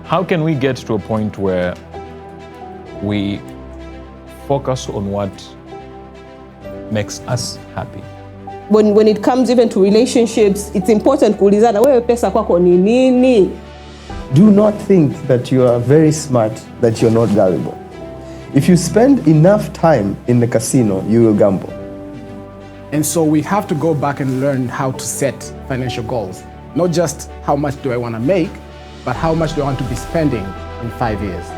How can we get to a point where we focus on what makes us happy? When it comes even to relationships, it's important kuulizana wewe pesa kwako ni nini? Do not think that you are very smart, that you're not gullible. If you spend enough time in the casino, you will gamble. And so we have to go back and learn how to set financial goals. Not just how much do I want to make, but how much do I want to be spending in 5 years.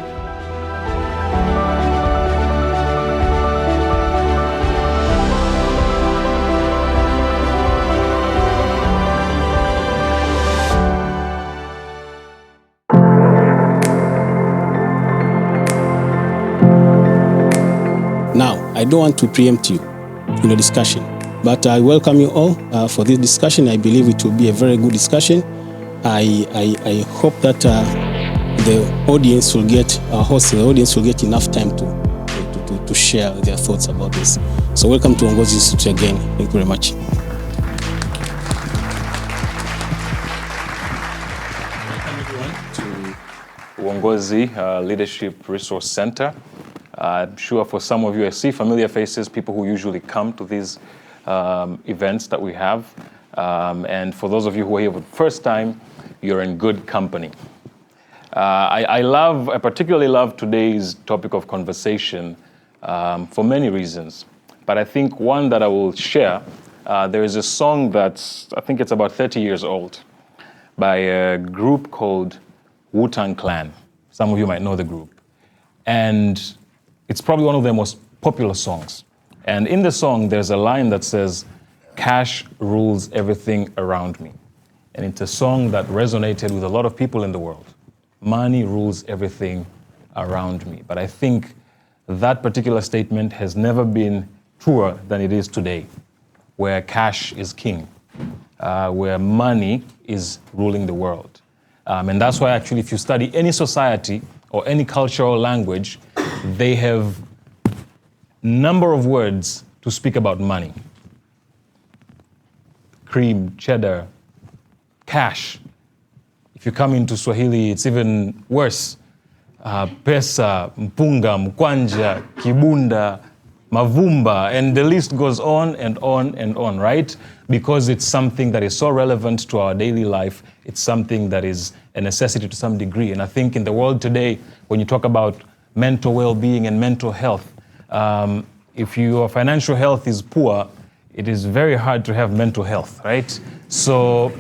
Now, I don't want to preempt you in the discussion, but I welcome you all for this discussion. I believe it will be a very good discussion. I hope that the audience will get, our host, the audience will get enough time to share their thoughts about this. So welcome to Uongozi Institute again. Thank you very much. Welcome everyone to Uongozi Leadership Resource Center. I'm sure for some of you, I see familiar faces, people who usually come to these events that we have. And for those of you who are here for the first time, you're in good company. I particularly love today's topic of conversation for many reasons. But I think one that I will share, there is a song that's, I think it's about 30 years old, by a group called Wu-Tang Clan. Some of you might know the group. And it's probably one of their most popular songs. And in the song, there's a line that says, "Cash rules everything around me." And it's a song that resonated with a lot of people in the world. Money rules everything around me. But I think that particular statement has never been truer than it is today, where cash is king, where money is ruling the world. And that's why actually if you study any society or any culture or language, they have number of words to speak about money. Cream, cheddar, cash. If you come into Swahili, it's even worse. Pesa, mpunga, mkwanja, kibunda, mavumba, and the list goes on and on and on, right? Because it's something that is so relevant to our daily life. It's something that is a necessity to some degree. And I think in the world today, when you talk about mental well-being and mental health, if your financial health is poor, it is very hard to have mental health, right? So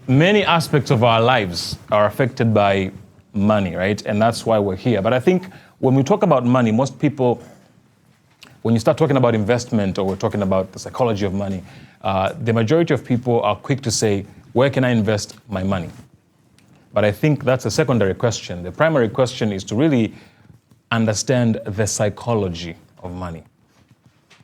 many aspects of our lives are affected by money, right? And that's why we're here. But I think when we talk about money, most people, when you start talking about investment or we're talking about the psychology of money, the majority of people are quick to say, where can I invest my money? But I think that's a secondary question. The primary question is to really understand the psychology of money.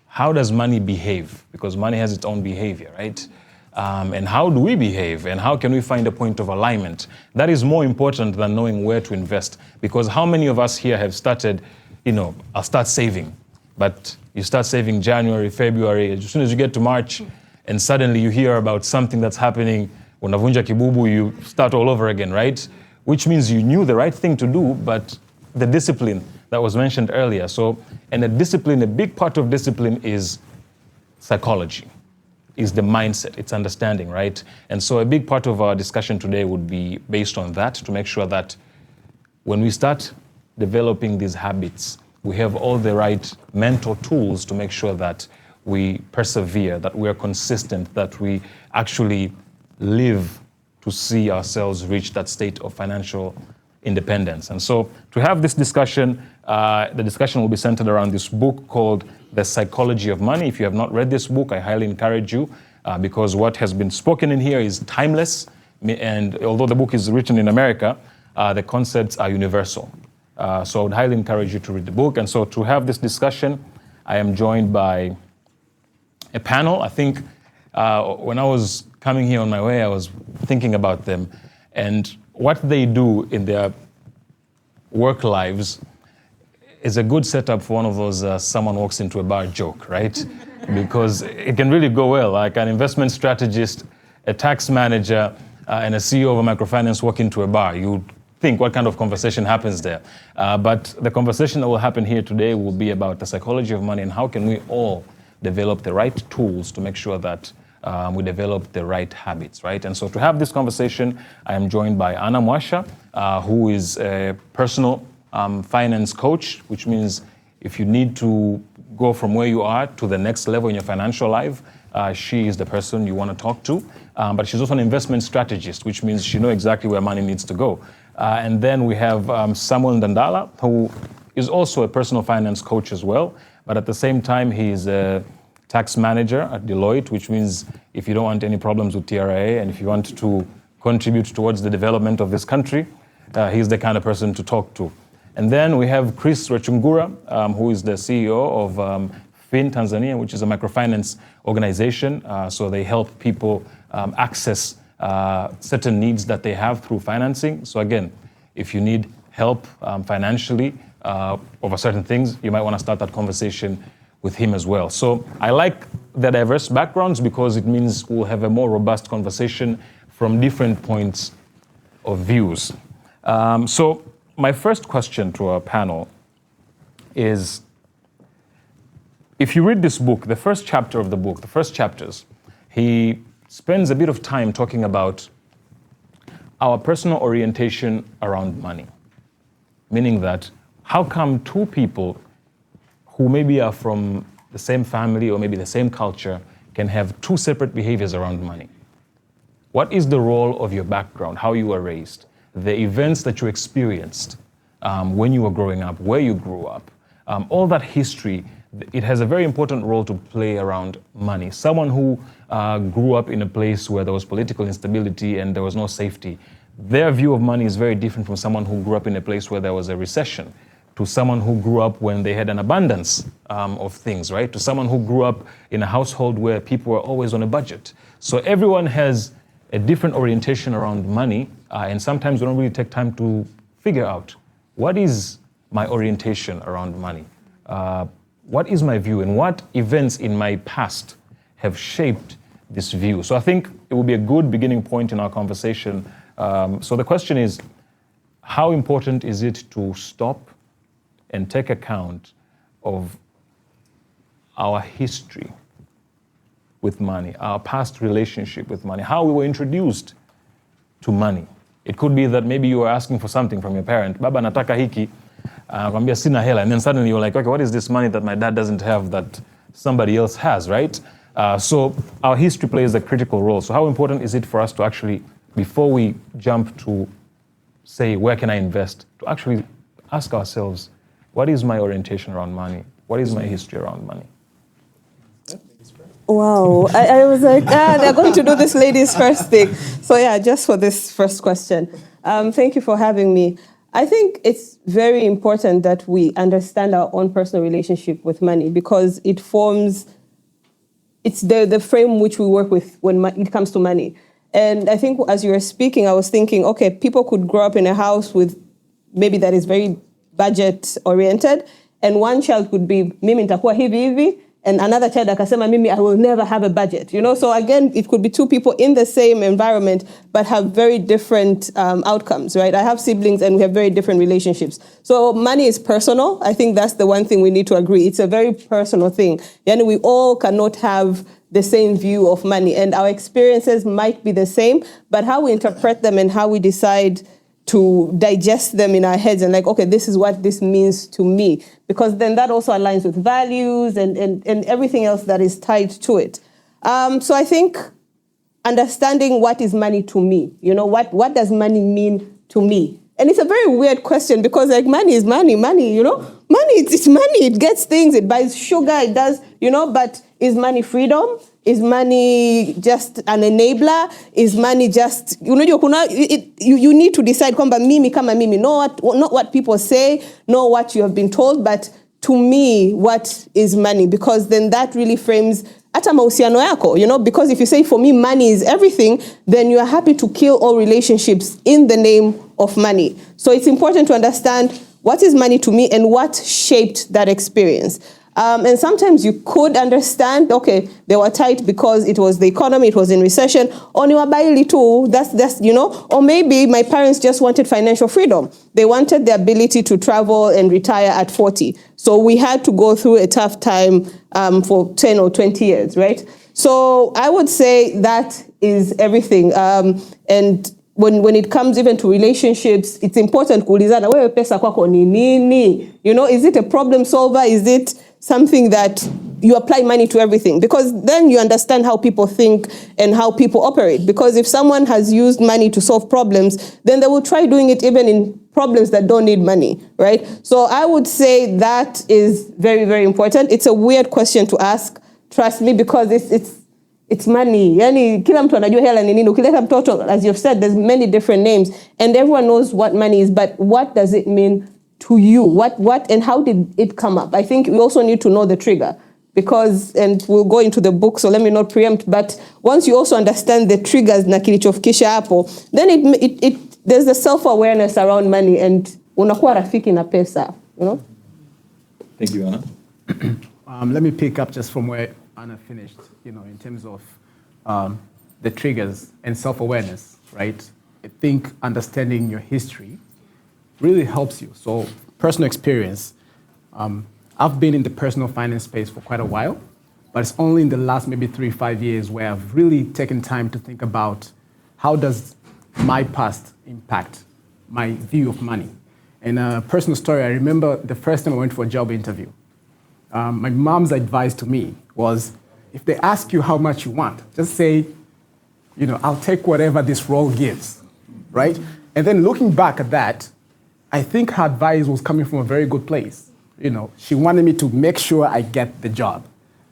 How does money behave? Because money has its own behavior, right? And how do we behave? And how can we find a point of alignment? That is more important than knowing where to invest. Because how many of us here have started, I'll start saving. But you start saving January, February, as soon as you get to March, and suddenly you hear about something that's happening, unavunja kibubu, you start all over again, right? Which means you knew the right thing to do, but the discipline that was mentioned earlier. So, and a big part of discipline is psychology, is the mindset, it's understanding, right? And so a big part of our discussion today would be based on that, to make sure that when we start developing these habits, we have all the right mental tools to make sure that we persevere, that we are consistent, that we actually live to see ourselves reach that state of financial independence. And so to have this discussion, the discussion will be centered around this book called The Psychology of Money. If you have not read this book, I highly encourage you because what has been spoken in here is timeless. And although the book is written in America, the concepts are universal. So I would highly encourage you to read the book. And so to have this discussion, I am joined by a panel. I think when I was coming here on my way, I was thinking about them. And what they do in their work lives is a good setup for one of those someone walks into a bar joke, right? Because it can really go well. Like an investment strategist, a tax manager, and a CEO of a microfinance walk into a bar. You think what kind of conversation happens there. But the conversation that will happen here today will be about the psychology of money and how can we all develop the right tools to make sure that we develop the right habits, right? And so to have this conversation, I am joined by Mwasha, who is a personal finance coach, which means if you need to go from where you are to the next level in your financial life, she is the person you want to talk to. But she's also an investment strategist, which means she knows exactly where money needs to go. And then we have Samuel Ndandala, who is also a personal finance coach as well. But at the same time, he's a tax manager at Deloitte, which means if you don't want any problems with TRA and if you want to contribute towards the development of this country, he's the kind of person to talk to. And then we have Chris Rwechungura, who is the CEO of Fin Tanzania, which is a microfinance organization. So they help people access certain needs that they have through financing. So again, if you need help financially over certain things, you might want to start that conversation with him as well. So I like the diverse backgrounds because it means we'll have a more robust conversation from different points of views. So my first question to our panel is, if you read this book, the first chapter of the book, the first chapters, he spends a bit of time talking about our personal orientation around money. Meaning that how come two people who maybe are from the same family or maybe the same culture can have two separate behaviors around money? What is the role of your background, how you were raised, the events that you experienced when you were growing up, where you grew up, all that history, it has a very important role to play around money. Someone who grew up in a place where there was political instability and there was no safety, their view of money is very different from someone who grew up in a place where there was a recession, to someone who grew up when they had an abundance of things, right? To someone who grew up in a household where people were always on a budget. So everyone has a different orientation around money, and sometimes we don't really take time to figure out, what is my orientation around money? What is my view, and what events in my past have shaped this view? So I think it will be a good beginning point in our conversation. So the question is, how important is it to stop and take account of our history with money, our past relationship with money, how we were introduced to money? It could be that maybe you were asking for something from your parent, baba nataka hiki, kwambia sina hela, and then suddenly you're like, okay, what is this money that my dad doesn't have that somebody else has, right? So our history plays a critical role. So how important is it for us to actually, before we jump to say, where can I invest, to actually ask ourselves, what is my orientation around money? What is my history around money? Wow, I was like, they're going to do this ladies first thing. So yeah, just for this first question. Thank you for having me. I think it's very important that we understand our own personal relationship with money because it forms, it's the frame which we work with when it comes to money. And I think as you were speaking, I was thinking, okay, people could grow up in a house with maybe that is very budget oriented, and one child could be mimi nitakuwa hivi hivi, and another child akasema mimi I will never have a budget, you know. So again, it could be two people in the same environment but have very different outcomes, right? I have siblings and we have very different relationships. So money is personal. I think that's the one thing we need to agree. It's a very personal thing, and we all cannot have the same view of money, and our experiences might be the same, but how we interpret them and how we decide to digest them in our heads and like, okay, this is what this means to me. Because then that also aligns with values and everything else that is tied to it. So I think understanding what is money to me, you know, what does money mean to me? And it's a very weird question because like money is money, you know? Money, it's money, it gets things, it buys sugar, it does, you know, but is money freedom? Is money just an enabler? Is money just, you need to decide kwamba mimi kama mimi, not what people say, not what you have been told, but to me, what is money? Because then that really frames hata mahusiano yako, you know, because if you say for me money is everything, then you are happy to kill all relationships in the name of money. So it's important to understand what is money to me and what shaped that experience. And sometimes you could understand, okay, they were tight because it was the economy, it was in recession, or that's, you know, or maybe my parents just wanted financial freedom. They wanted the ability to travel and retire at 40. So we had to go through a tough time for 10 or 20 years, right? So I would say that is everything. And when it comes even to relationships, it's important kuulizana, wewe pesa kwako ni nini? You know, is it a problem solver? Is it something that you apply money to everything? Because then you understand how people think and how people operate. Because if someone has used money to solve problems, then they will try doing it even in problems that don't need money, right? So I would say that is very, very important. It's a weird question to ask, trust me, because it's money. Yani kila mtu anajua hela ni nini. Ukileta mtoto, as you've said, there's many different names, and everyone knows what money is, but what does it mean to you? What and how did it come up? I think we also need to know the trigger, because, and we'll go into the book, so let me not preempt, but once you also understand the triggers na kilichofikisha hapo, then there's the self-awareness around money, and unakuwa rafiki na pesa, you know? Thank you, Anna. Let me pick up just from where Anna finished, you know, in terms of the triggers and self-awareness, right? I think understanding your history really helps you. So personal experience, I've been in the personal finance space for quite a while, but it's only in the last maybe 3-5 years where I've really taken time to think about how does my past impact my view of money. And a personal story, I remember the first time I went for a job interview. My mom's advice to me was, if they ask you how much you want, just say, you know, I'll take whatever this role gives, right? And then looking back at that, I think her advice was coming from a very good place. You know, she wanted me to make sure I get the job.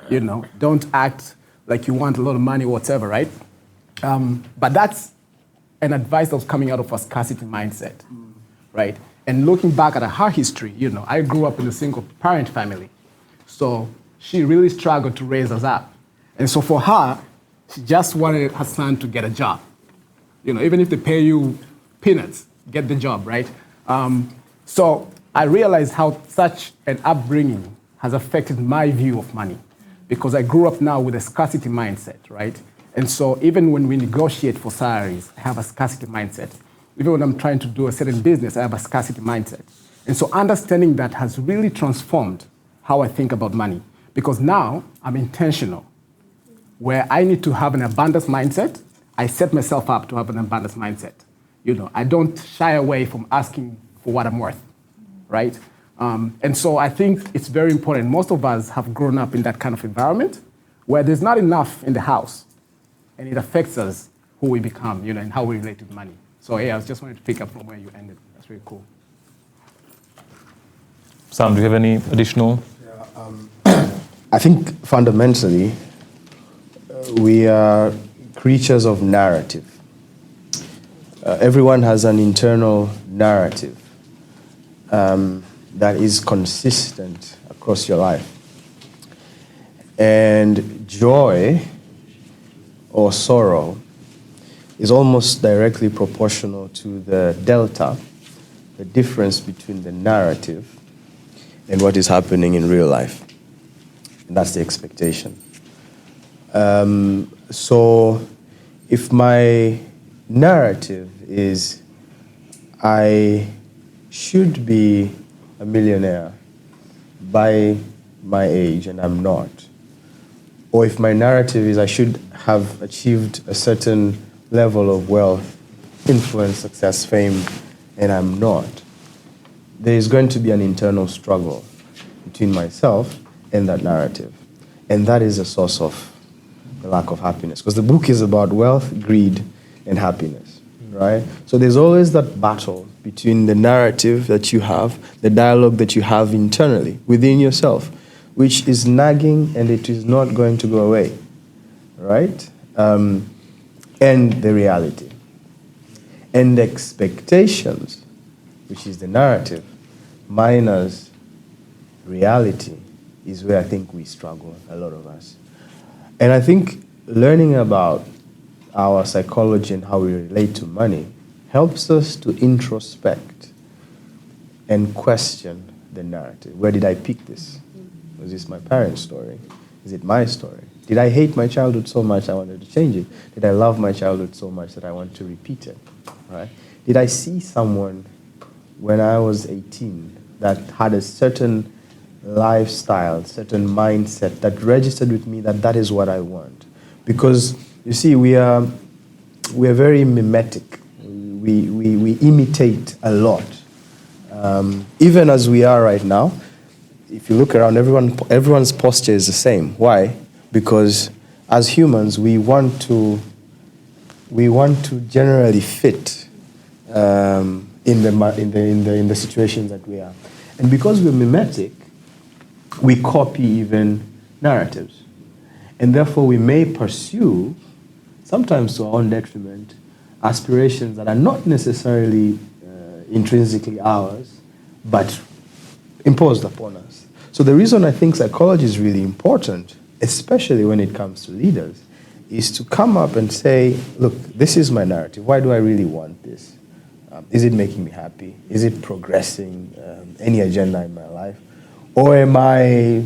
You know, don't act like you want a lot of money or whatever, right? But that's an advice that was coming out of a scarcity mindset, right? And looking back at her history, you know, I grew up in a single parent family. So she really struggled to raise us up. And so for her, she just wanted her son to get a job. You know, even if they pay you peanuts, get the job, right? So I realized how such an upbringing has affected my view of money, because I grew up now with a scarcity mindset, right? And so even when we negotiate for salaries, I have a scarcity mindset. Even when I'm trying to do a certain business, I have a scarcity mindset. And so understanding that has really transformed how I think about money, because now I'm intentional. Where I need to have an abundance mindset, I set myself up to have an abundance mindset. You know, I don't shy away from asking for what I'm worth, right? And so I think it's very important. Most of us have grown up in that kind of environment where there's not enough in the house, and it affects us who we become, you know, and how we relate to money. So yeah, I just wanted to pick up from where you ended. That's really cool. Sam, do you have any additional? I think fundamentally, we are creatures of narrative. Everyone has an internal narrative that is consistent across your life. And joy or sorrow is almost directly proportional to the delta, the difference between the narrative and what is happening in real life. And that's the expectation. So if my narrative is I should be a millionaire by my age and I'm not, or if my narrative is I should have achieved a certain level of wealth, influence, success, fame, and I'm not, there is going to be an internal struggle between myself and that narrative. And that is a source of the lack of happiness. Because the book is about wealth, greed, and happiness, right? So there's always that battle between the narrative that you have, the dialogue that you have internally within yourself, which is nagging and it is not going to go away, right? And the reality. And the expectations, which is the narrative, minus reality, is where I think we struggle, a lot of us. And I think learning about our psychology and how we relate to money helps us to introspect and question the narrative. Where did I pick this? Was this my parents' story? Is it my story? Did I hate my childhood so much I wanted to change it? Did I love my childhood so much that I want to repeat it? Right? Did I see someone when I was 18 that had a certain lifestyle, certain mindset that registered with me that that is what I want? Because you see, we are very mimetic. We imitate a lot. Even as we are right now, if you look around, everyone's posture is the same. Why? Because as humans, we want to generally fit in the situations that we are, and because we're mimetic, we copy even narratives, and therefore we may pursue, sometimes to our own detriment, aspirations that are not necessarily intrinsically ours, but imposed upon us. So the reason I think psychology is really important, especially when it comes to leaders, is to come up and say, look, this is my narrative. Why do I really want this? Is it making me happy? Is it progressing any agenda in my life? Or am I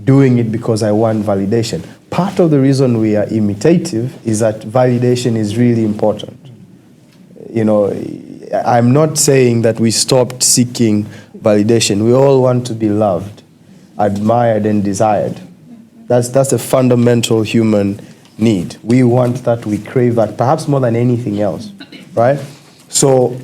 doing it because I want validation? Part of the reason we are imitative is that validation is really important. You know, I'm not saying that we stopped seeking validation. We all want to be loved, admired, and desired. That's a fundamental human need. We want that, we crave that, perhaps more than anything else, right? So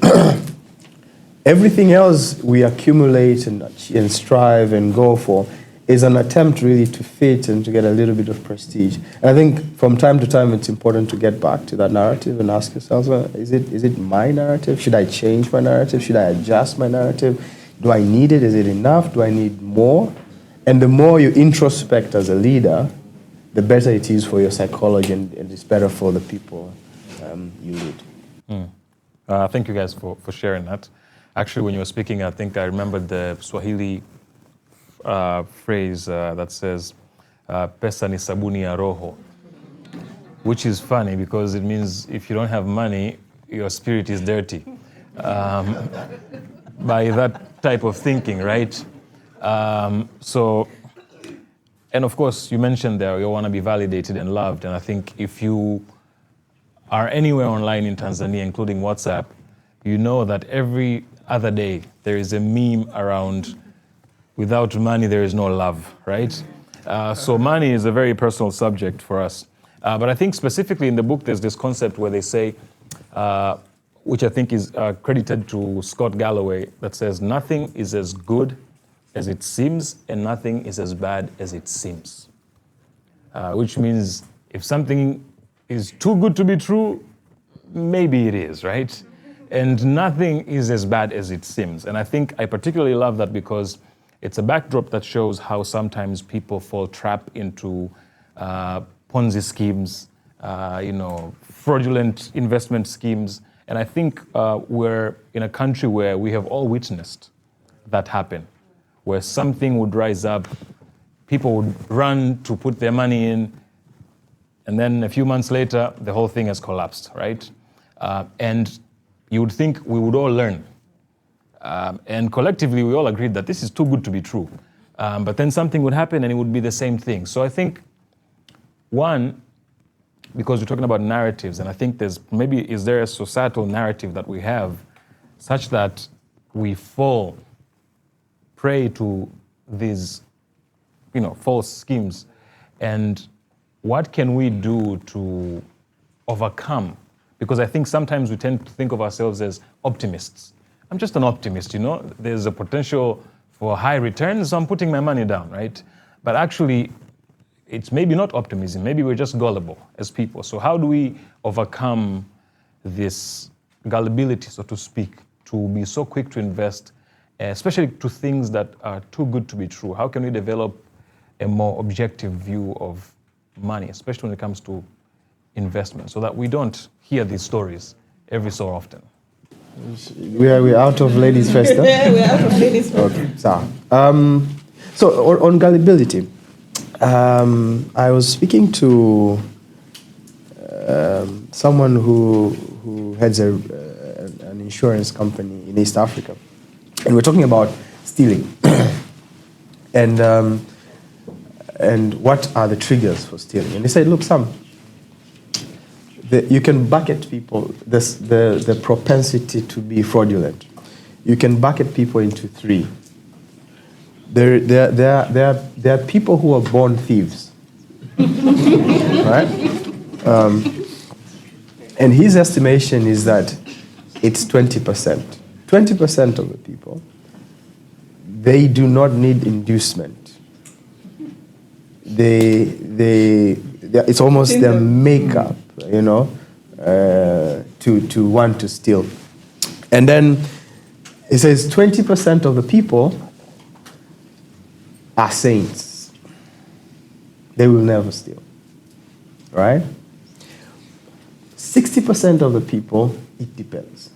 everything else we accumulate and strive and go for is an attempt really to fit and to get a little bit of prestige. And I think from time to time it's important to get back to that narrative and ask yourself, is it my narrative? Should I change my narrative? Should I adjust my narrative? Do I need it? Is it enough? Do I need more? And the more you introspect as a leader, the better it is for your psychology and it's better for the people you lead. Thank you guys for sharing that. Actually, when you were speaking, I think I remembered the Swahili phrase that says, pesa ni sabuni ya roho, which is funny because it means if you don't have money, your spirit is dirty. By that type of thinking, right? So, and of course, you mentioned there you want to be validated and loved, and I think if you are anywhere online in Tanzania, including WhatsApp, you know that every other day there is a meme around, without money there is no love, right? So money is a very personal subject for us. But I think specifically in the book there's this concept where they say, which I think is credited to Scott Galloway, that says nothing is as good as it seems and nothing is as bad as it seems. Which means if something is too good to be true, maybe it is, right? And nothing is as bad as it seems. And I think I particularly love that because it's a backdrop that shows how sometimes people fall trap into Ponzi schemes, fraudulent investment schemes. And I think we're in a country where we have all witnessed that happen, where something would rise up, people would run to put their money in, and then a few months later, the whole thing has collapsed, right? And you would think we would all learn. And collectively, we all agreed that this is too good to be true. But then something would happen and it would be the same thing. So I think, one, because we're talking about narratives, and I think is there a societal narrative that we have such that we fall prey to these, false schemes? And what can we do to overcome? Because I think sometimes we tend to think of ourselves as optimists. I'm just an optimist, There's a potential for high returns, so I'm putting my money down, right? But actually, it's maybe not optimism. Maybe we're just gullible as people. So how do we overcome this gullibility, so to speak, to be so quick to invest, especially to things that are too good to be true? How can we develop a more objective view of money, especially when it comes to investment, so that we don't hear these stories every so often? We're out of ladies first, huh? Yeah, we're out of ladies first. Okay, so on gullibility, I was speaking to someone who heads an insurance company in East Africa, and we're talking about stealing. And what are the triggers for stealing? And he said, look, Sam, you can bucket people, the propensity to be fraudulent. You can bucket people into three. There are people who are born thieves, right? And his estimation is that it's 20%. 20% of the people, they do not need inducement. It's almost their makeup, to want to steal. And then it says 20% of the people are saints. They will never steal, right? 60% of the people, it depends,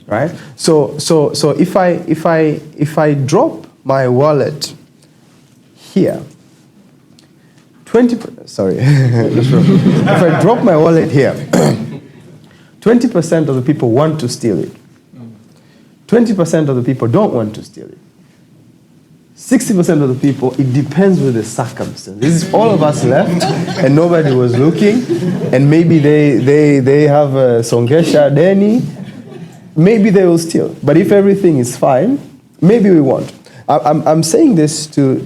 right? So if I drop my wallet here, 20%. Sorry, if I drop my wallet here, 20% of the people want to steal it. 20% of the people don't want to steal it. 60% of the people, it depends with the circumstance. This is all of us left, and nobody was looking, and maybe they have a songesha deni. Maybe they will steal. But if everything is fine, maybe we won't. I'm saying this to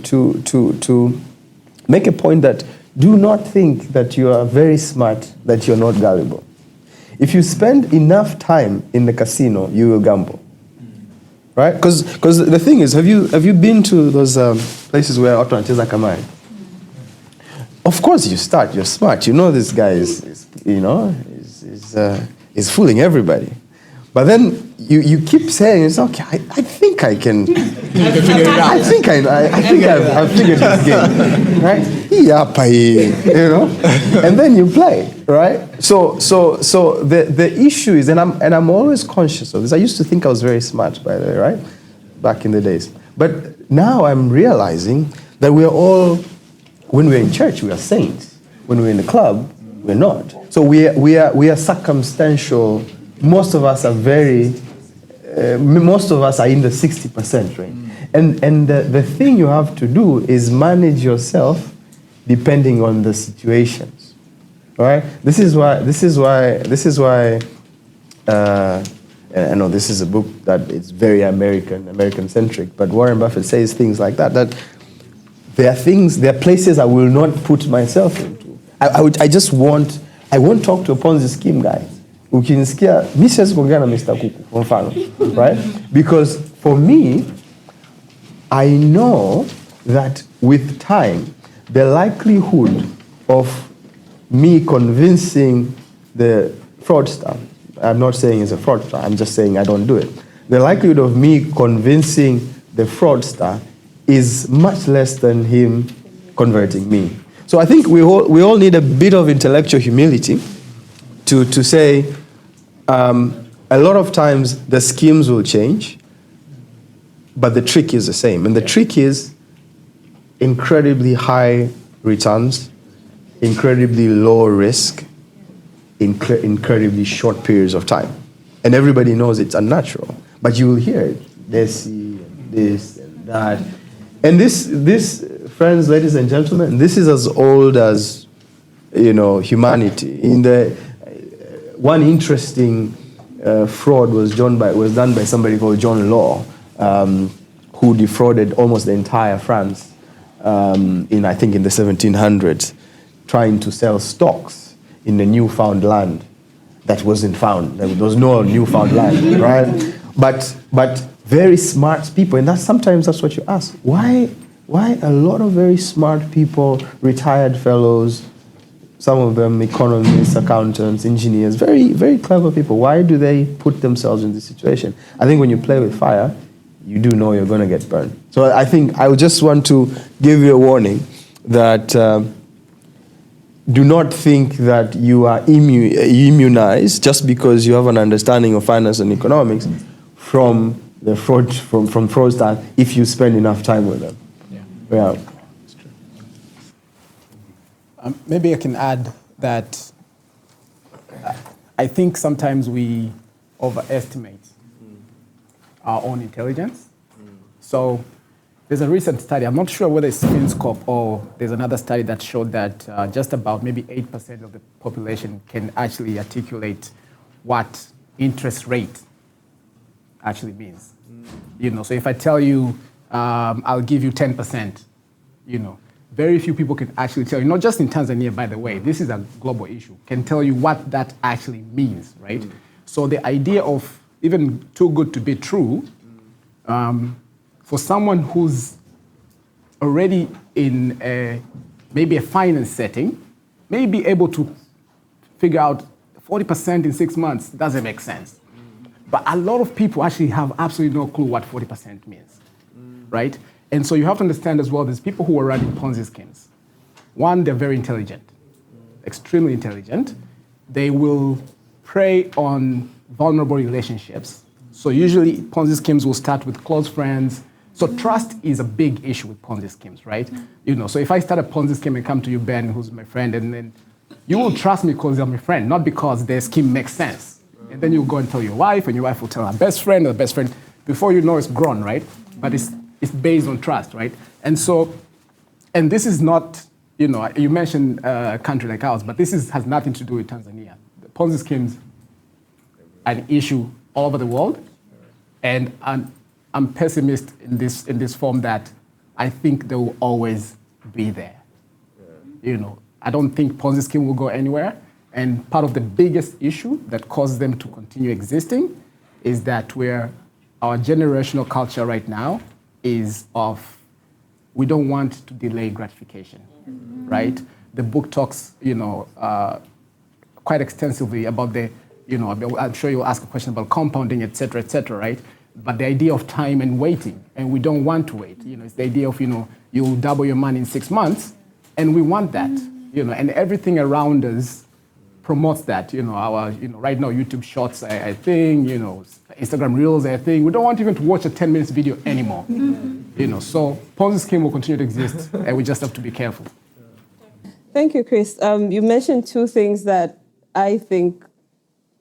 make a point that do not think that you are very smart, that you're not gullible. If you spend enough time in the casino, you will gamble, right? Because the thing is, have you been to those places where watu wanacheza kamari? Of course, you start. You're smart. You know this guy is fooling everybody. But then you keep saying, it's okay, I think I can figure it out. I think I've figured this game, right? And then you play, right? So the issue is, and I'm always conscious of this. I used to think I was very smart, by the way, right? Back in the days. But now I'm realizing that we're all, when we're in church, we are saints. When we're in the club, we're not. So we are circumstantial. Most of us are most of us are in the 60% range. And the thing you have to do is manage yourself depending on the situations. All right? This is why I know this is a book that is very American-centric, but Warren Buffett says things like that there are places I will not put myself into. I won't talk to a Ponzi scheme guy. Ukinisikia, mi siwezi kuongea na Mr. Kuku, kwa mfano, right? Because for me, I know that with time, the likelihood of me convincing the fraudster, I'm not saying he's a fraudster, I'm just saying I don't do it. The likelihood of me convincing the fraudster is much less than him converting me. So I think we all need a bit of intellectual humility to say, a lot of times the schemes will change, but the trick is the same. And the trick is incredibly high returns, incredibly low risk, incredibly short periods of time. And everybody knows it's unnatural, but you will hear it. This and that. And this, friends, ladies and gentlemen, this is as old as, humanity. In the one interesting fraud was done by somebody called John Law, who defrauded almost the entire France in the 1700s, trying to sell stocks in the newfound land that wasn't found. There was no newfound land, right? But very smart people, and sometimes that's what you ask. Why a lot of very smart people, retired fellows, some of them economists, accountants, engineers, very, very clever people, why do they put themselves in this situation? I think when you play with fire, you do know you're going to get burned. So I think I would just want to give you a warning that do not think that you are immunized just because you have an understanding of finance and economics from the fraud, from fraudsters if you spend enough time with them. Yeah. Maybe I can add that I think sometimes we overestimate our own intelligence. So There's a recent study, I'm not sure whether it's Finscope or there's another study that showed that just about maybe 8% of the population can actually articulate what interest rate actually means. You know, so if I tell you, I'll give you 10%, you know, very few people can actually tell you, not just in Tanzania, by the way, this is a global issue, can tell you what that actually means, right? So the idea of even too good to be true, for someone who's already in maybe a finance setting, may be able to figure out 40% in 6 months doesn't make sense. But a lot of people actually have absolutely no clue what 40% means, right? And so you have to understand as well, there's people who are running Ponzi schemes. One, they're very intelligent, extremely intelligent. They will prey on vulnerable relationships. So usually Ponzi schemes will start with close friends. So trust is a big issue with Ponzi schemes, right? You know, so if I start a Ponzi scheme and come to you, Ben, who's my friend, and then you will trust me because you're my friend, not because the scheme makes sense. And then you'll go and tell your wife, and your wife will tell her best friend or the best friend. Before you know, it's grown, right? But it's based on trust, right? And so, and this is not, you know, you mentioned a country like ours, but this has nothing to do with Tanzania. The Ponzi schemes are an issue all over the world, and I'm pessimist in this form that I think they will always be there. You know, I don't think Ponzi scheme will go anywhere. And part of the biggest issue that causes them to continue existing is that our generational culture right now is of, we don't want to delay gratification, right? The book talks, you know, quite extensively about the, you know, I'm sure you'll ask a question about compounding, et cetera, right? But the idea of time and waiting, and we don't want to wait. You know, it's the idea of, you know, you'll double your money in 6 months, and we want that, you know, and everything around us promotes that, you know, right now YouTube Shorts are a thing, you know, Instagram Reels are a thing. We don't want even to watch a 10 minutes video anymore, you know, so Ponzi scheme will continue to exist, and we just have to be careful. Thank you, Chris. You mentioned two things that I think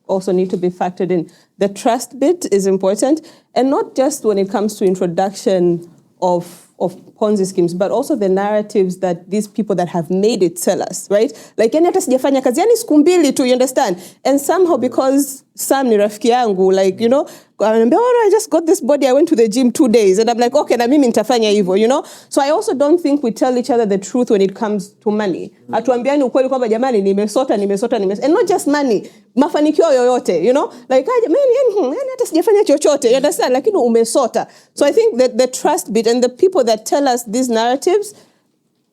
also need to be factored in. The trust bit is important, and not just when it comes to introduction of Ponzi schemes, but also the narratives that these people that have made it tell us, right? Like, yani hata sijafanya kazi, yani siku mbili tu, you understand? And somehow, because Sam ni rafiki yangu, like, you know, I just got this body, I went to the gym 2 days, and I'm like, okay, na mimi nitafanya hivyo, you know? So I also don't think we tell each other the truth when it comes to money. Hatuambiani ukweli kwamba jamani nimesota, and not just money, mafanikio yoyote, you know? Like, yani hata sijafanya chochote, you understand? Lakini umesota. So I think that the trust bit and the people that tell us these narratives,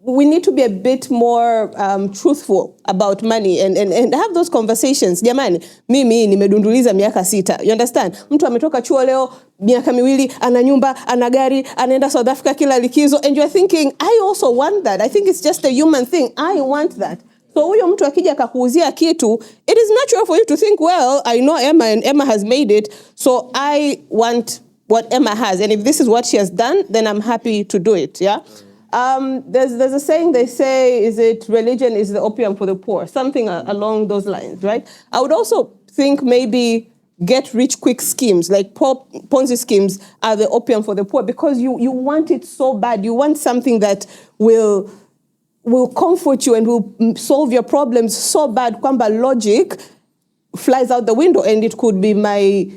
we need to be a bit more truthful about money and have those conversations. Jamani, mimi nimedunduliza miaka 6. You understand? Mtu ametoka chuo leo, miaka miwili, ana nyumba, ana gari, anaenda South Africa kila likizo, and you're thinking, I also want that. I think it's just a human thing. I want that. So huyo mtu akija akakuuzia kitu, it is natural for you to think, well, I know Emma and Emma has made it, so I want what Emma has. And if this is what she has done, then I'm happy to do it, yeah? There's a saying they say, is it religion is the opium for the poor? Something along those lines, right? I would also think maybe get rich quick schemes, like Ponzi schemes are the opium for the poor, because you want it so bad. You want something that will comfort you and will solve your problems so bad, kwamba logic flies out the window. And it could be my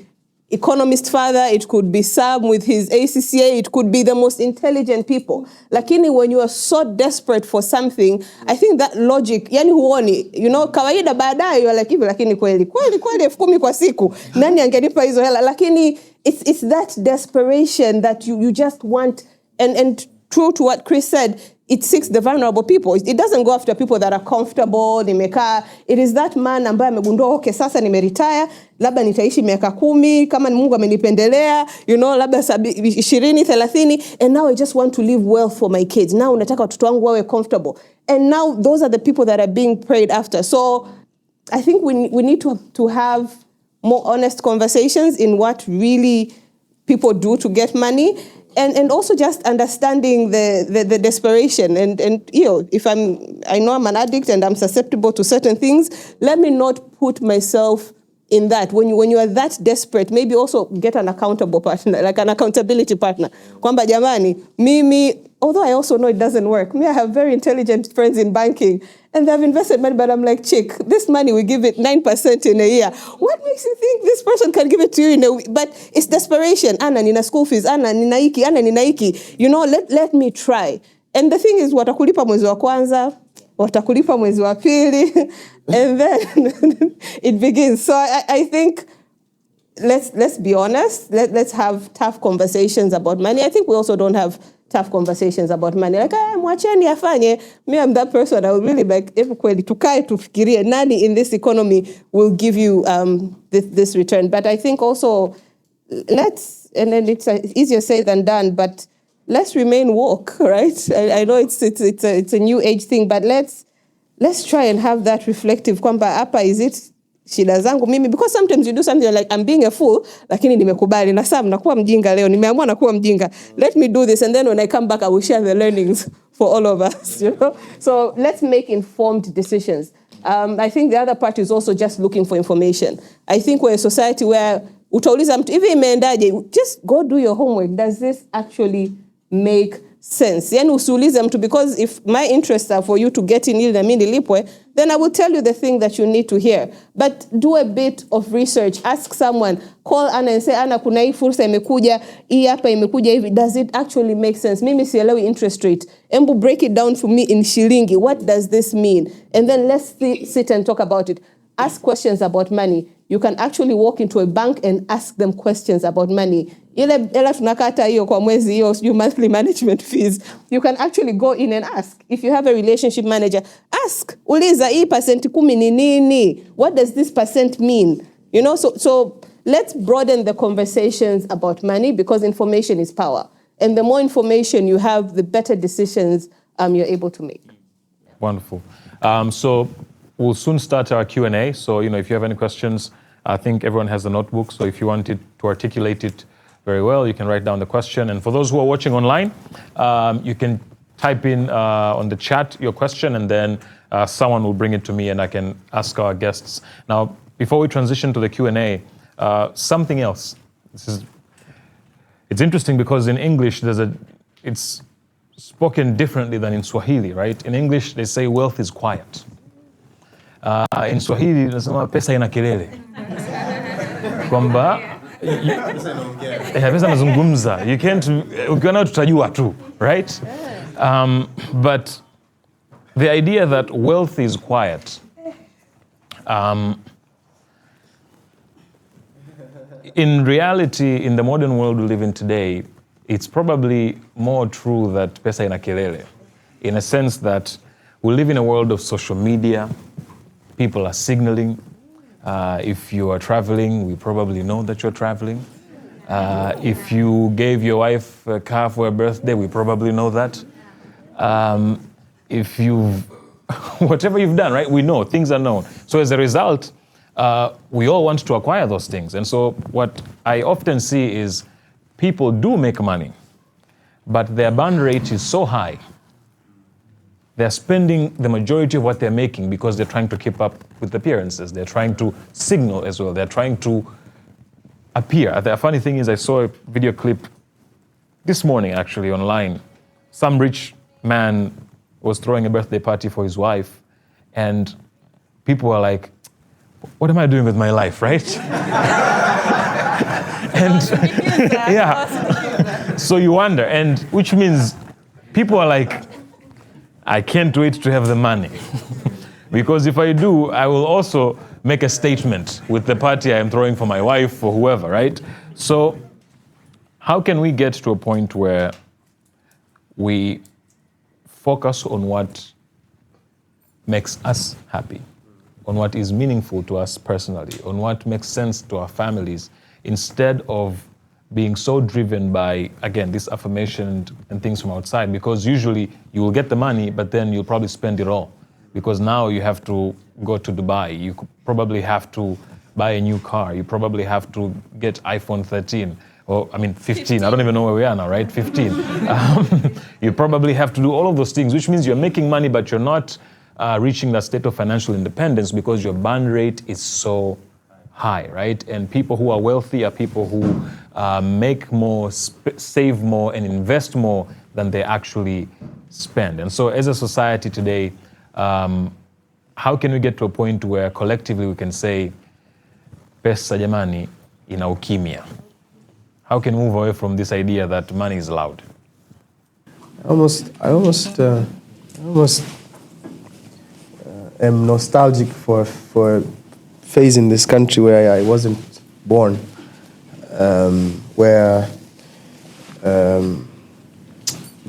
economist father, it could be Sam with his ACCA, it could be the most intelligent people. Lakini when you are so desperate for something, I think that logic, yani huoni, you know, kawaida baadaye you are like, hivi lakini kweli 10,000 kwa siku, nani angenipa hizo hela? Lakini it's that desperation that you just want, and true to what Chris said, it seeks the vulnerable people. It doesn't go after people that are comfortable, nimekaa. It is that man ambaye amegundua, okay, sasa nimeretire, labda nitaishi miaka 10, kama Mungu amenipendelea, you know, labda 20, 30, and now I just want to live well for my kids. Now nataka watoto wangu wawe comfortable. And now those are the people that are being preyed after. So I think we need to have more honest conversations in what really people do to get money. And also just understanding the desperation and you know, if I know I'm an addict and I'm susceptible to certain things, let me not put myself in that. When you are that desperate, maybe also get an accountable partner, like an accountability partner. Kwamba jamani, mimi, although I also know it doesn't work. Me, I have very intelligent friends in banking, and they've invested money, but I'm like, chick, this money, we give it 9% in a year. What makes you think this person can give it to you in a week? But it's desperation. Anna, nina school fees. Anna, nina iki. Anna, nina iki. You know, let me try. And the thing is, watakulipa mwezi wa kwanza, watakulipa mwezi wa pili, and then it begins. So I think let's be honest. Let's have tough conversations about money. I think we also don't have tough conversations about money. Like, mwacheni afanye. Me, I'm that person. I would really like, efu kweli, tukae tufikirie, nani in this economy will give you this return. But I think also, and then it's easier said than done, but let's remain woke, right? I know it's a new age thing, but let's try and have that reflective. Kwamba hapa, is it shida zangu mimi? Because sometimes you do something like, I'm being a fool, lakini nimekubali na saa nakuwa mjinga leo, nimeamua nakuwa mjinga. Let me do this, and then when I come back, I will share the learnings for all of us. You know. So let's make informed decisions. I think the other part is also just looking for information. I think we're a society where utauliza mtu hivi imeendaje, just go do your homework. Does this actually make sense? Yani usiulize mtu, because if my interests are for you to get in ili na mimi nilipwe, then I will tell you the thing that you need to hear. But do a bit of research. Ask someone. Call Anna and say, Anna, kuna hii fursa imekuja, hii hapa imekuja hivi. Does it actually make sense? Mimi sielewi interest rate. Embu break it down for me in shilingi. What does this mean? And then let's sit and talk about it. Ask questions about money. You can actually walk into a bank and ask them questions about money. Ila tunakata hiyo kwa mwezi hiyo monthly management fees. You can actually go in and ask. If you have a relationship manager, ask. Uliza, hii percent 10 ni nini? What does this percent mean? You know, so let's broaden the conversations about money, because information is power. And the more information you have, the better decisions you're able to make. Wonderful. So we'll soon start our Q&A. So, if you have any questions, I think everyone has a notebook. So if you wanted to articulate it very well, you can write down the question. And for those who are watching online, you can type in on the chat your question, and then someone will bring it to me and I can ask our guests. Now, before we transition to the Q&A, something else. It's interesting because in English, it's spoken differently than in Swahili, right? In English, they say wealth is quiet. In Swahili, nasema pesa ina kelele. Kwamba pesa nazungumza. You can't, ukiona tutajua tu, right? But the idea that wealth is quiet, in reality, in the modern world we live in today, it's probably more true that pesa ina kelele, in a sense that we live in a world of social media. People are signaling. If you are traveling, we probably know that you're traveling. If you gave your wife a car for her birthday, we probably know that. If you've, whatever you've done, right? We know, things are known. So as a result, we all want to acquire those things. And so what I often see is people do make money, but their burn rate is so high. They're spending the majority of what they're making because they're trying to keep up with appearances. They're trying to signal as well. They're trying to appear. The funny thing is, I saw a video clip this morning actually online. Some rich man was throwing a birthday party for his wife, and people were like, what am I doing with my life, right? And yeah, so you wonder, and which means people are like, I can't wait to have the money. Because if I do, I will also make a statement with the party I am throwing for my wife or whoever, right? So how can we get to a point where we focus on what makes us happy, on what is meaningful to us personally, on what makes sense to our families, instead of being so driven by, again, this affirmation and things from outside? Because usually you will get the money, but then you'll probably spend it all. Because now you have to go to Dubai. You probably have to buy a new car. You probably have to get iPhone 13. Or, 15. I don't even know where we are now, right? 15. You probably have to do all of those things, which means you're making money, but you're not reaching that state of financial independence because your burn rate is so high, right? And people who are wealthy are people who make more, save more, and invest more than they actually spend. And so as a society today, how can we get to a point where collectively we can say, pesa jamani ina ukimya? How can we move away from this idea that money is loud? I almost am nostalgic for phase in this country where I wasn't born, where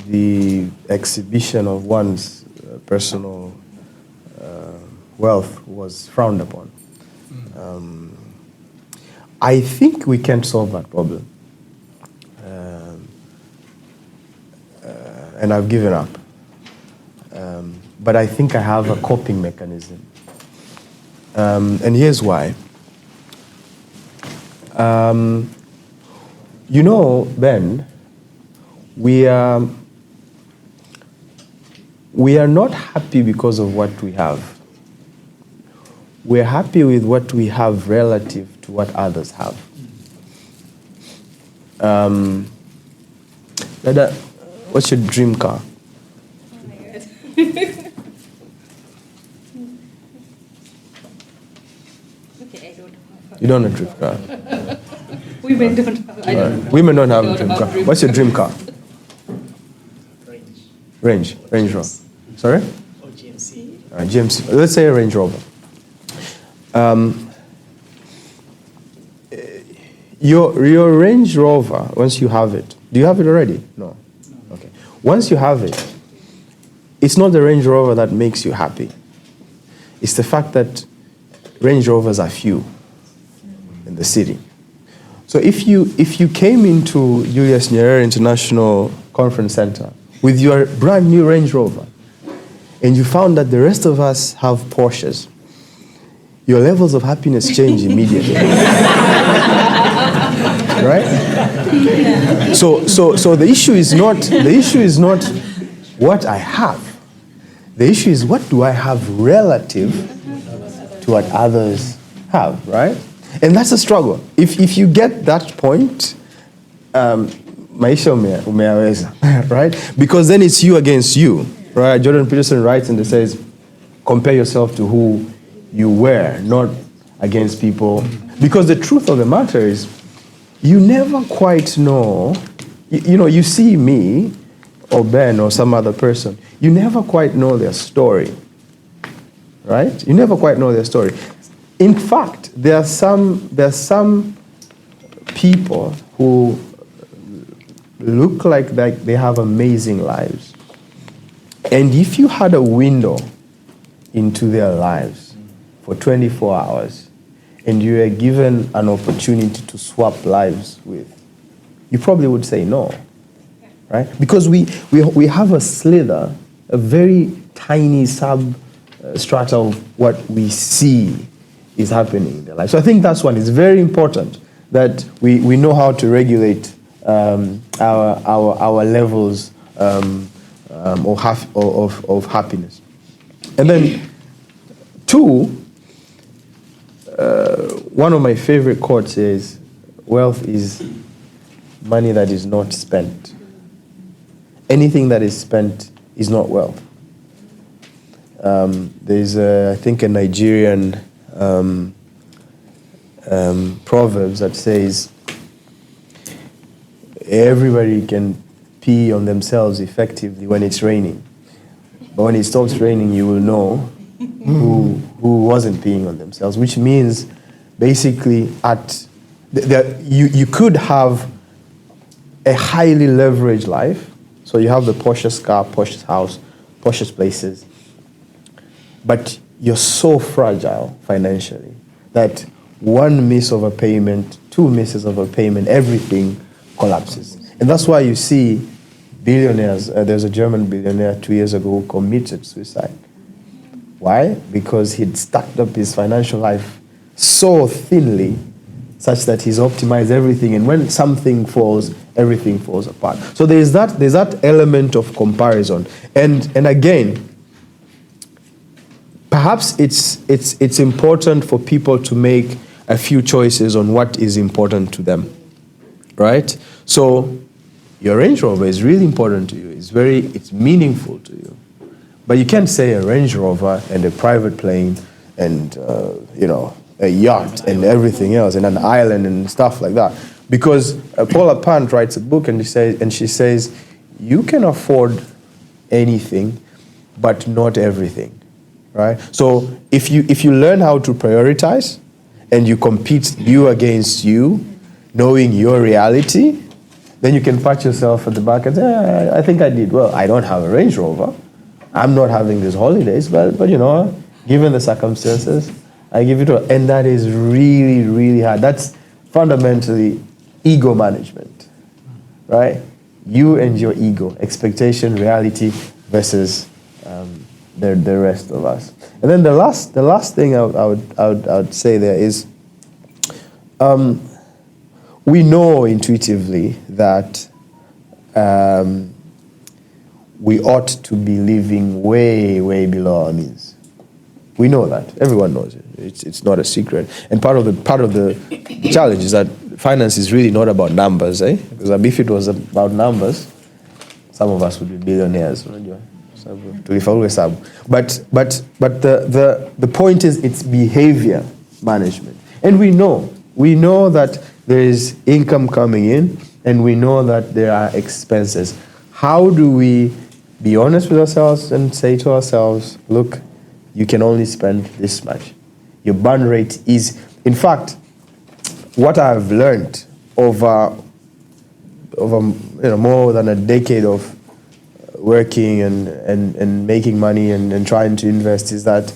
the exhibition of one's personal wealth was frowned upon. I think we can't solve that problem. And I've given up. But I think I have a coping mechanism. And here's why. You know, Ben, we are not happy because of what we have. We're happy with what we have relative to what others have. Dada, what's your dream car? Oh my God. Okay, I don't have. You don't have a dream car. Women don't have. I don't know. Women don't have a dream car. What's your dream car? Range Rover. Sorry? Or GMC. GMC. Let's say a Range Rover. Your Range Rover, once you have it, do you have it already? No. Okay. Once you have it, it's not the Range Rover that makes you happy. It's the fact that Range Rovers are few in the city. So if you came into Julius Nyerere International Conference Center with your brand new Range Rover, and you found that the rest of us have Porsches, your levels of happiness change immediately. Right? So the issue is not what I have. The issue is what do I have relative to what others have, right? And that's a struggle. If you get that point, maisha umeyaweza, right? Because then it's you against you, right? Jordan Peterson writes and it says, compare yourself to who you were, not against people. Because the truth of the matter is, you never quite know, you see me or Ben or some other person, you never quite know their story, right? You never quite know their story. In fact, there are some people who look like they have amazing lives. And if you had a window into their lives for 24 hours, and you were given an opportunity to swap lives with, you probably would say no, right? Because we have a slither, a very tiny substrata of what we see is happening in their life. So I think that's one. It's very important that we know how to regulate our levels of happiness. And then two, one of my favorite quotes is, wealth is money that is not spent. Anything that is spent is not wealth. There's, I think, a Nigerian proverbs that says, everybody can pee on themselves effectively when it's raining. But when it stops raining, you will know who wasn't peeing on themselves, which means basically you could have a highly leveraged life. So you have the Porsche's car, Porsche's house, Porsche's places, but you're so fragile financially that one miss of a payment, two misses of a payment, everything collapses. And that's why you see billionaires. There's a German billionaire 2 years ago who committed suicide. Why? Because he'd stacked up his financial life so thinly such that he's optimized everything, and when something falls, everything falls apart. So there's that element of comparison. And again, perhaps it's important for people to make a few choices on what is important to them, right? So your Range Rover is really important to you. It's meaningful to you. But you can't say a Range Rover and a private plane and, a yacht and everything else and an island and stuff like that. Because Paula Pant writes a book and she says, you can afford anything, but not everything, right? So if you learn how to prioritize and you compete you against you, knowing your reality, then you can pat yourself at the back and say, I think I did well. I don't have a Range Rover. I'm not having these holidays, but given the circumstances, I give it to her. And that is really, really hard. That's fundamentally ego management, right? You and your ego, expectation, reality versus the rest of us. And then the last thing I would say there is, we know intuitively that we ought to be living way, way below our means. We know that. Everyone knows it. It's not a secret. And part of the challenge is that finance is really not about numbers, eh? Because if it was about numbers, some of us would be billionaires. But the point is, it's behavior management. And we know that there is income coming in, and we know that there are expenses. How do we be honest with ourselves and say to ourselves, look, you can only spend this much. Your burn rate is, in fact, what I've learned over more than a decade of working and making money and trying to invest is that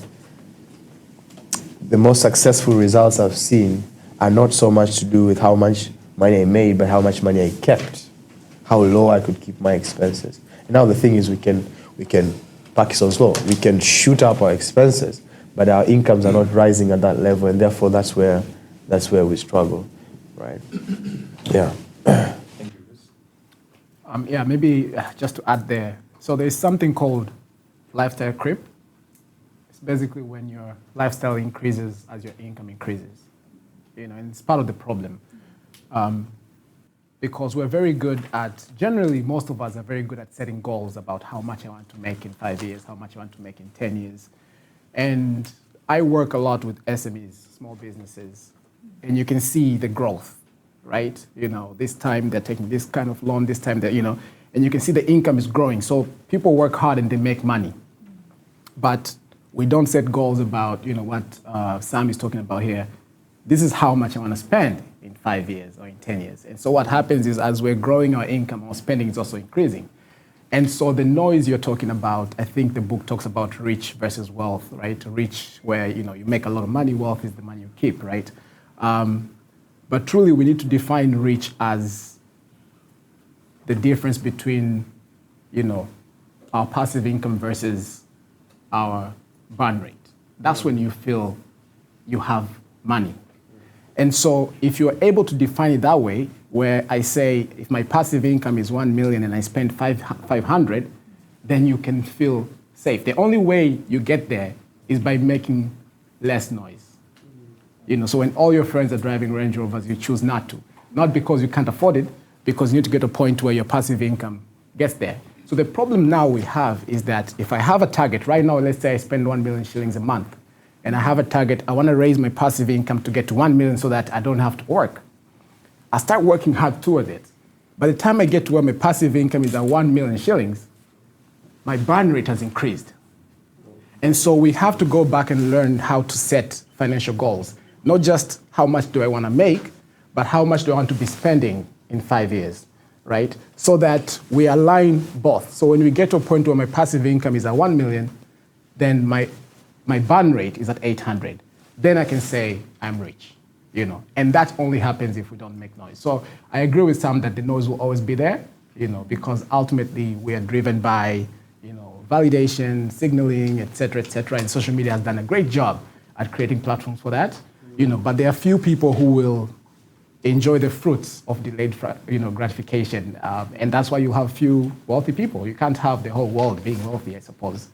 the most successful results I've seen are not so much to do with how much money I made, but how much money I kept, how low I could keep my expenses. And now the thing is, we can pack it on slow. We can shoot up our expenses, but our incomes are not rising at that level, and therefore that's where we struggle, right? Yeah. Thank you. Maybe just to add there. So there's something called lifestyle Crip. It's basically when your lifestyle increases as your income increases. And it's part of the problem. Because we're very good at, generally most of us are very good at setting goals about how much I want to make in 5 years, how much I want to make in 10 years. And I work a lot with SMEs, small businesses, and you can see the growth, right? This time they're taking this kind of loan, this time and you can see the income is growing. So people work hard and they make money. But we don't set goals about, what Sam is talking about here. This is how much I want to spend in 5 years or in 10 years. And so what happens is, as we're growing our income, our spending is also increasing. And so the noise you're talking about, I think the book talks about rich versus wealth, right? Rich, where you make a lot of money, wealth is the money you keep, right? But truly, we need to define rich as the difference between, our passive income versus our burn rate. That's when you feel you have money. And so if you're able to define it that way, where I say, if my passive income is 1 million and I spend 500, then you can feel safe. The only way you get there is by making less noise. So when all your friends are driving Range Rovers, you choose not to. Not because you can't afford it, because you need to get to a point where your passive income gets there. So the problem now we have is that if I have a target, right now, let's say I spend 1 million shillings a month, and I have a target, I want to raise my passive income to get to 1 million so that I don't have to work. I start working hard towards it. By the time I get to where my passive income is at 1 million shillings, my burn rate has increased. And so we have to go back and learn how to set financial goals. Not just how much do I want to make, but how much do I want to be spending in 5 years, right? So that we align both. So when we get to a point where my passive income is at 1 million, then my burn rate is at 800. Then I can say I'm rich, and that only happens if we don't make noise. So I agree with Sam that the noise will always be there, because ultimately we are driven by, validation, signaling, et cetera, and social media has done a great job at creating platforms for that, but there are few people who will enjoy the fruits of delayed, gratification, and that's why you have few wealthy people. You can't have the whole world being wealthy, I suppose.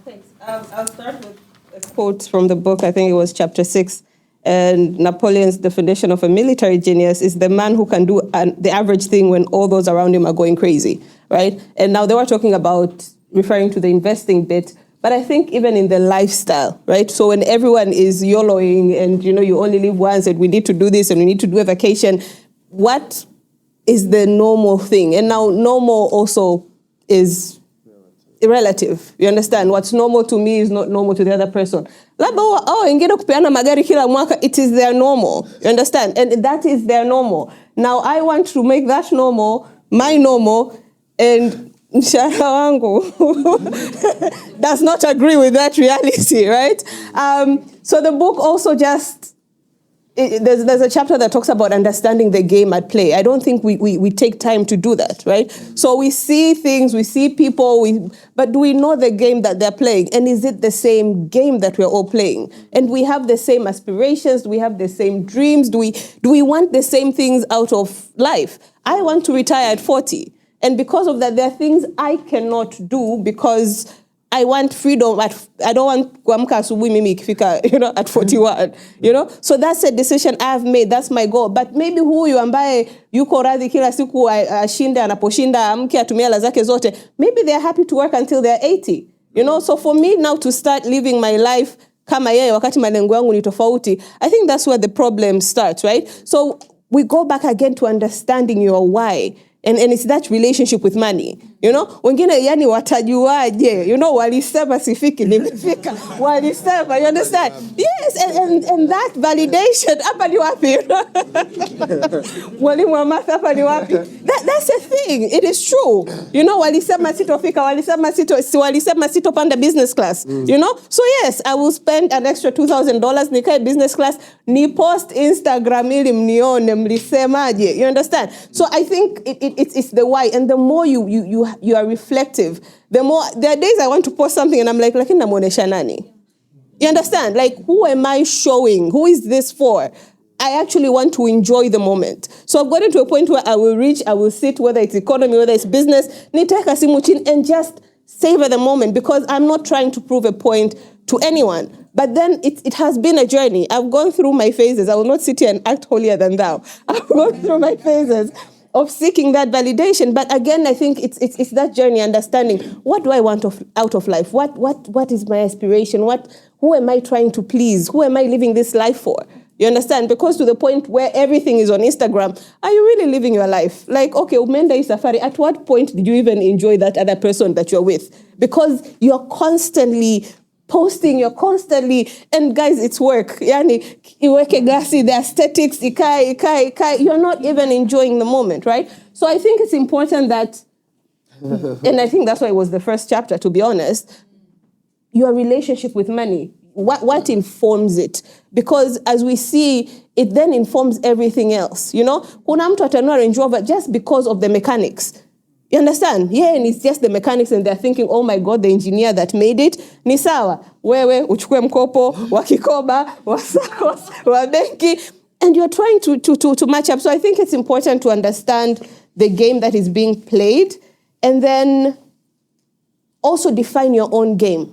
Thanks. I'll start with a quote from the book, I think it was chapter 6, and Napoleon's definition of a military genius is the man who can do the average thing when all those around him are going crazy, right? And now they were talking about referring to the investing bit, but I think even in the lifestyle, right? So when everyone is YOLOing and, you only live once and we need to do this and we need to do a vacation, what is the normal thing? And now normal also is relative. You understand? What's normal to me is not normal to the other person. It is their normal. You understand? And that is their normal. Now I want to make that normal, my normal, and mshahara wangu does not agree with that reality, right? So the book also there's a chapter that talks about understanding the game at play. I don't think we take time to do that, right? So we see things, we see people, but do we know the game that they're playing? And is it the same game that we're all playing? And we have the same aspirations, do we have the same dreams? Do we want the same things out of life? I want to retire at 40. And because of that, there are things I cannot do because I want freedom. I don't want kuamka asubuhi mimi ikifika, at 41, So that's a decision I've made. That's my goal. But maybe huyu ambaye yuko radhi kila siku ashinde anaposhinda amke atumia hela zake zote, maybe they're happy to work until they're 80. So for me now to start living my life kama yeye wakati malengo yangu ni tofauti, I think that's where the problem starts, right? So we go back again to understanding your why. And it's that relationship with money, Wengine yani watajuaje, walisema sifiki, nimefika, walisema, you understand? Yes, and that validation, hapa ni wapi, Walimu wa math hapa ni wapi? That's a thing, it is true. Walisema sitofika, walisema sitopanda business class, So yes, I will spend an extra $2,000 nikae business class, ni post Instagram ili mnione mlisemaje, you understand? So I think it's the why, and the more you are reflective, the more. There are days I want to post something and I'm like, lakini namuonesha nani? You understand? Like, who am I showing? Who is this for? I actually want to enjoy the moment. So I've gotten to a point where I will sit, whether it's economy, whether it's business, nitaweka simu chini and just savor the moment, because I'm not trying to prove a point to anyone. But then it has been a journey. I've gone through my phases. I will not sit here and act holier than thou. I've gone through my phases of seeking that validation. But again, I think it's that journey, understanding what do I want out of life? What is my aspiration? Who am I trying to please? Who am I living this life for? You understand? Because to the point where everything is on Instagram, are you really living your life? Like, okay, umenda hii safari, at what point did you even enjoy that other person that you're with? Because you're constantly posting, you're constantly, and guys, it's work. Yani, iweke gasi, the aesthetics, ikai. You're not even enjoying the moment, right? So I think it's important that, and I think that's why it was the first chapter, to be honest, your relationship with money. What informs it? Because as we see, it then informs everything else. Kuna mtu atanunua Range Rover just because of the mechanics. You understand? Yeah, and it's just the mechanics, and they're thinking, oh my God, the engineer that made it. Ni sawa, wewe uchukue mkopo, wakikoba, wasakos, wabenki, and you're trying to match up. So I think it's important to understand the game that is being played, and then also define your own game.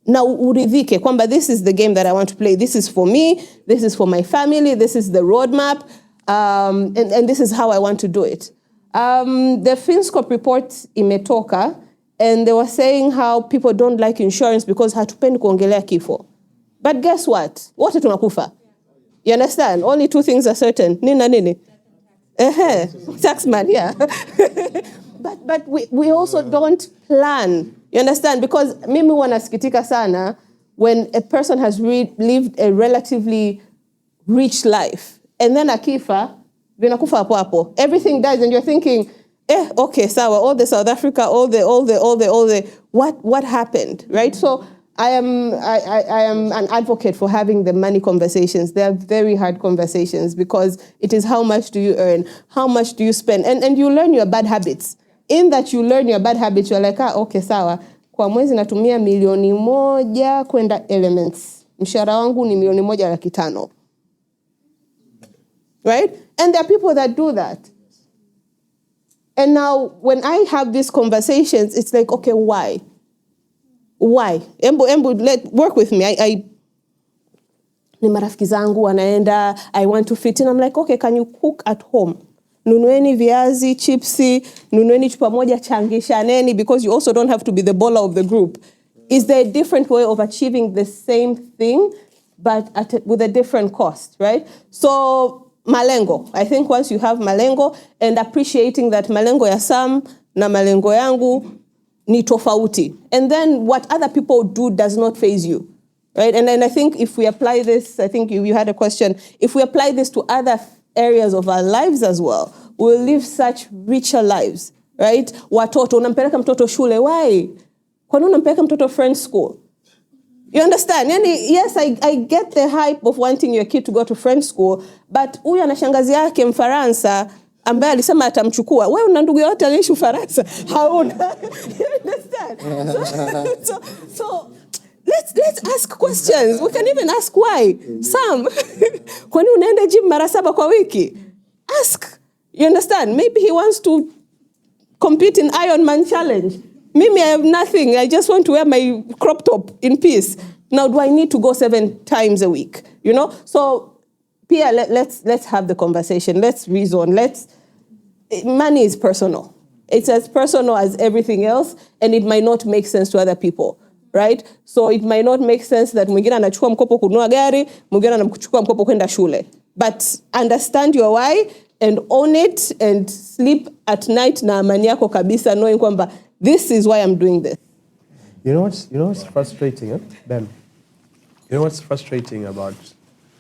Now, uridhike kwamba this is the game that I want to play. This is for me. This is for my family. This is the roadmap, and this is how I want to do it. The FinScope report imetoka, and they were saying how people don't like insurance because hatupendi kuongelea kifo. But guess what? Wote tunakufa. You understand? Only two things are certain. Nini? Taxman, yeah. But we also don't plan. You understand? Because mimi wanasikitika sana when a person has lived a relatively rich life, and then akifa, vinakufa hapo hapo. Everything dies, and you're thinking, okay, sawa, all the South Africa, all the, what happened, right? So I am an advocate for having the money conversations. They are very hard conversations, because it is how much do you earn, how much do you spend, and you learn your bad habits. In that you learn your bad habits, you're like, okay, sawa, kwa mwezi natumia 1,000,000 kwenda Elements. Mshahara wangu ni 1,500,000. Right? And there are people that do that. And now, when I have these conversations, it's like, okay, why? Why? Work with me. Ni marafiki zangu wanaenda, I want to fit in. I'm like, okay, can you cook at home? Nunueni viazi, chipsi, nunueni chupa moja, changishaneni, because you also don't have to be the baller of the group. Is there a different way of achieving the same thing, but with a different cost, right? So, malengo. I think once you have malengo and appreciating that malengo ya Sam na malengo yangu ni tofauti. And then what other people do does not faze you, right? And then I think if we apply this, I think you had a question, if we apply this to other areas of our lives as well, we'll live such richer lives, right? Watoto, unampeleka mtoto shule, why? Kwani unampeleka mtoto French school? You understand? Yes, I get the hype of wanting your kid to go to French school, but huyu ana shangazi yake Mfaransa ambaye alisema atamchukua. Wewe una ndugu yote anaishi Ufaransa. Hauna. You understand? So let's ask questions. We can even ask why. Sam, kwani unaenda gym mara 7 kwa wiki? Ask. You understand? Maybe he wants to compete in Ironman challenge. Mimi, I have nothing. I just want to wear my crop top in peace. Now, do I need to go 7 times a week? You know? So, Pia, let's have the conversation. Let's reason. Money is personal. It's as personal as everything else, and it might not make sense to other people, right? So, it might not make sense that mwingine anachukua mkopo kununua gari, mwingine anachukua mkopo kwenda shule. But understand your why and own it and sleep at night na amani yako kabisa, knowing kwamba this is why I'm doing this. You know what's frustrating, Ben? You know what's frustrating about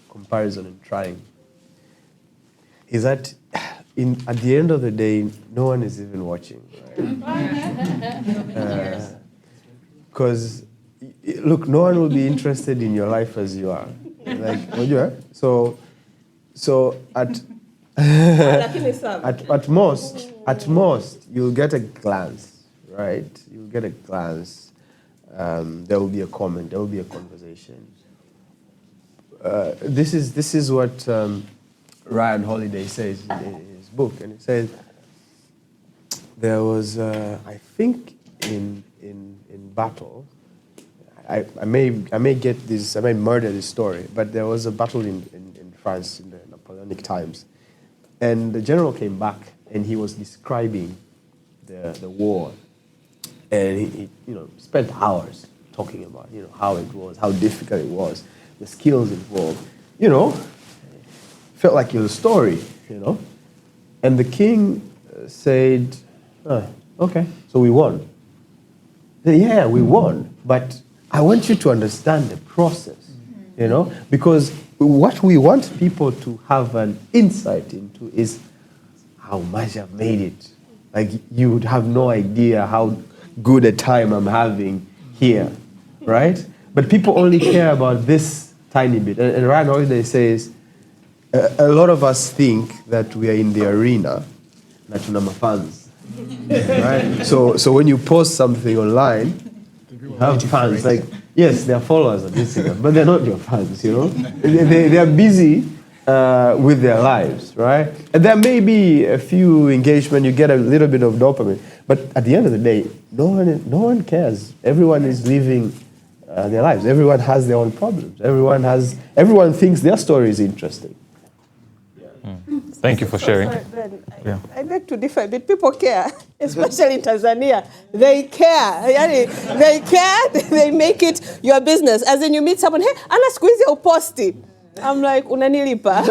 comparison and trying? Is that at the end of the day, no one is even watching. Because, look, no one will be interested in your life as you are. Like, so at most, you'll get a glance. Right? You'll get a glance. There will be a comment. There will be a conversation. This is what Ryan Holiday says in his book, and he says there was I think in battle. I may get this. I may murder this story, but there was a battle in France in the Napoleonic times, and the general came back and he was describing the war. And he spent hours talking about, how it was, how difficult it was, the skills involved. Felt like it was a story, And the king said, okay, so we won. Said, yeah, we won, but I want you to understand the process, because what we want people to have an insight into is how much I've made it. Like, you would have no idea how good a time I'm having here, right? But people only care about this tiny bit. And Ryan Holiday says, a lot of us think that we are in the arena, na tuna mafans, right? So when you post something online, you have fans. Like, yes, they're followers on Instagram, but they're not your fans, They are busy with their lives, right? And there may be a few engagement, you get a little bit of dopamine, but at the end of the day, no one cares. Everyone is living their lives. Everyone has their own problems. Everyone thinks their story is interesting. Thank you for sharing. I beg to differ, but people care, especially in Tanzania. They care. They care. They make it your business. As in, you meet someone, hey, ana squeeze your posti. I'm like, unanilipa.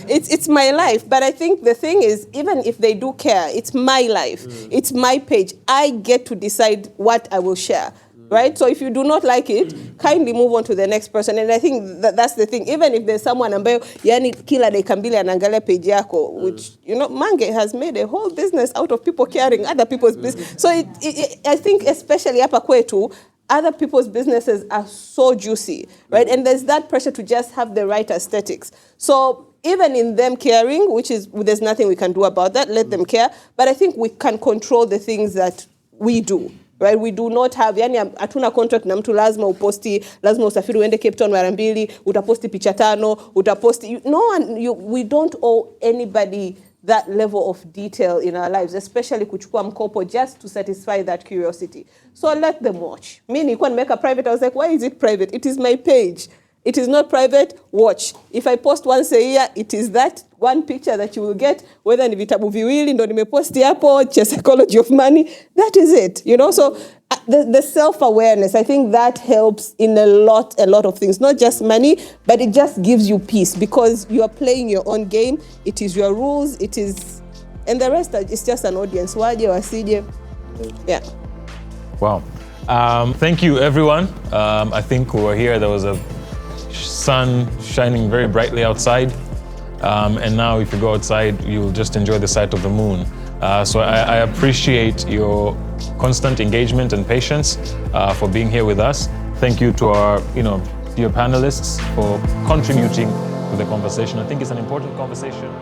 It's my life. But I think the thing is, even if they do care, it's my life. It's my page. I get to decide what I will share. Right? So if you do not like it, kindly move on to the next person. And I think that's the thing. Even if there's someone ambayo yani kila dakika mbili anaangalia page yako, which, Mange has made a whole business out of people caring other people's business. So I think especially hapa kwetu, other people's businesses are so juicy, right? And there's that pressure to just have the right aesthetics. So even in them caring, there's nothing we can do about that, let them care. But I think we can control the things that we do. Right? We do not have, hatuna contract na mtu lazima uposti, lazima usafiri uende Cape Town mara 2, utaposti picha 5, utaposti. We don't owe anybody that level of detail in our lives, especially kuchukua mkopo just to satisfy that curiosity. So let them watch. Me nilikuwa nimeweka private, I was like, why is it private? It is my page. It is not private, watch. If I post once a year, it is that one picture that you will get, whether ni vitabu viwili, ndo nimeposti hapo, psychology of money, that is it, you know? So the self-awareness, I think that helps in a lot of things, not just money, but it just gives you peace because you are playing your own game. It is your rules, it is, and the rest is just an audience. Waje, wasije, yeah. Wow. Thank you, everyone. I think we were here, there was a sun shining very brightly outside. And now if you go outside, you'll just enjoy the sight of the moon. So I appreciate your constant engagement and patience for being here with us. Thank you to our, dear panelists for contributing to the conversation. I think it's an important conversation.